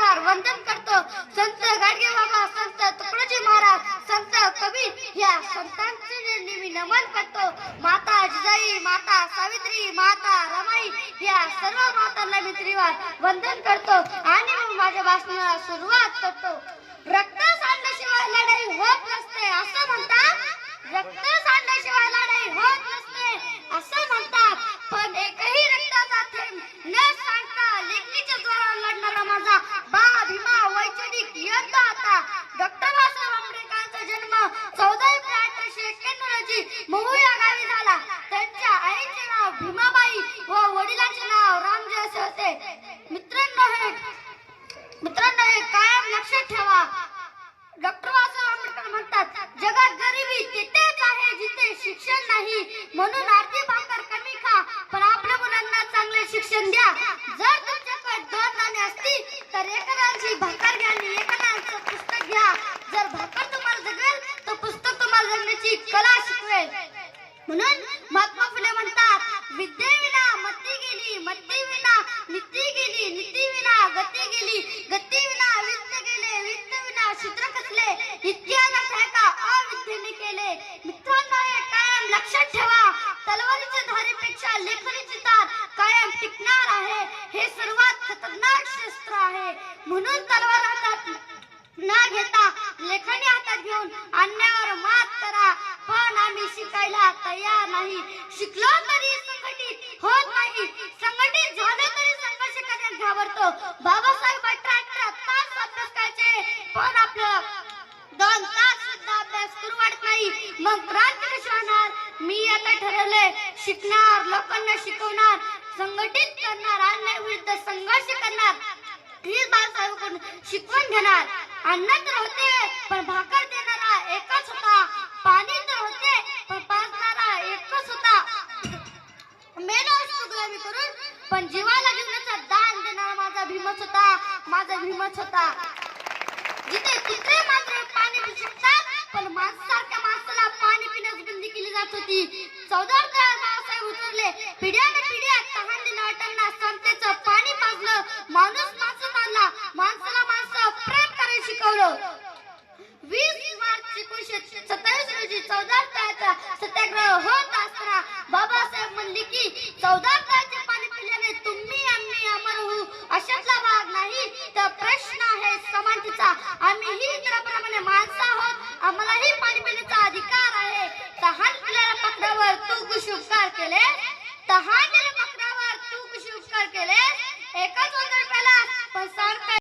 मित्रवार वंदन करतो. संत गाडगे बाबा, संत तुकडोजी महाराज, संत कबीर या संतांचे मी नमन करतो. माता जिजाई, माता सावित्री, माता रमाई या सर्व मातांना मी त्रिवार वंदन करतो आणि मग माझ्या भाषणाला सुरुवात करतो. रक्त सांडल्याशिवाय लढाई होत नसते असं म्हणतात. रक्त सांडल्याशिवाय लढाई होत नसते असं म्हणतात. पण एकही रक्ताचा थेंब न सांडता लेखणीच्या जोरावर लढणारा माझा बा भीमा वैचारिक योद्धा होता. डॉक्टर बाबासाहेब आंबेडकरांचा जन्म 14 एप्रिल 1891 रोजी महू या गावी झाला. त्यांच्या आईचे नाव भीमाबाई व वडिलांचे नाव रामजी असे होते. मित्रांनो हे कायम लक्षात ठेवा. डॉक्टर बाबासाहेब आंबेडकर म्हणतात, जगात गरिबी तिथेच आहे जिथे शिक्षण नाही. म्हणून अर्धी भाकर कमी खा, पण आपल्या मुलांना चांगले शिक्षण द्या. जर तुमच्याकडे 2 नाणी असतील तर एकाची भाकर घ्या आणि एकाचं पुस्तक घ्या. जर भाकर तुम्हाला जगवेल तर पुस्तक तुम्हाला जगण्याची कला शिकवेल. म्हणून महात्मा फुले म्हणतात, विद्येविना मती गेली, मतीविना नीती गेली, नीतीविना गती गेली, गतीविना वित्त गेले, वित्तविना सूत्र कसले, इतिहास का अविद्येने केले. मित्रांनो हे कायम लक्षात ठेवा. तलवारीच्या धारेपेक्षा लेखणीची तार कायम टिकणार आहे. हे सर्वात खतरनाक शस्त्र आहे. म्हणून तलवार हातात न घेता लेखणी हातात घेऊन अन्यायावर मात करा. पण आम्ही शिकायला तयार नाही. शिकलो तरी संघटित होत नाही. संघटित झालो तरी संघर्ष करण्यास घाबरतो. बाबासाहेब 18 तास अभ्यास करायचे, पण आपलं 2 तास सुद्धा अभ्यास करू वाटत नाही. मग क्रांती कशी होणार? मी आता ठरवलंय, शिकणार, लोकांना शिकवणार, संघटित करणार, अन्यायाविरुद्ध संघर्ष करणार. हीच बाबासाहेबांकडून शिकवण घेणार. अन्न तर होते पण भाकर देणारा एकच होता. पाणी तर होते पण पाजणारा एकच होता. मेलो असतो गुलामी करून, पण जीवाला जीवनाचं दान देणारा माझा भीमच होता. माझा भीमच होता. जिथे कुत्रे मात्र पाणी पिऊ शकतात, पण माणसासारख्या माणसाला पाणी पिण्यास बंदी केली जात होती. 14 एप्रिल बाबासाहेब उतरले. पिढ्याने पिढ्या तहानलेल्या वाटांना संतेचं पाणी पाजलं. माणूस माणसात आणला. माणसाला माणसं प्रेम करायला शिकवलं. 20 मार्च 1927 रोजी 14 एप्रिलचा सत्याग्रह होत असताना बाबासाहेब म्हणले की 14 एप्रिलचे पाणी पिल्याने तुम्ही आम्ही अमर होऊ अशातला भाग नाही. तर प्रश्न आहे समानतेचा. आम्हीही इतरांप्रमाणे माणसं आहोत. आम्हालाही पाणी पिण्याचा अधिकार आहे. तहानलेल्या पकडावर तू कशी उपकार केले? तहानलेल्या पकडावर तू कशी उपकार केले? एकाच वंदन पेला पण सारखं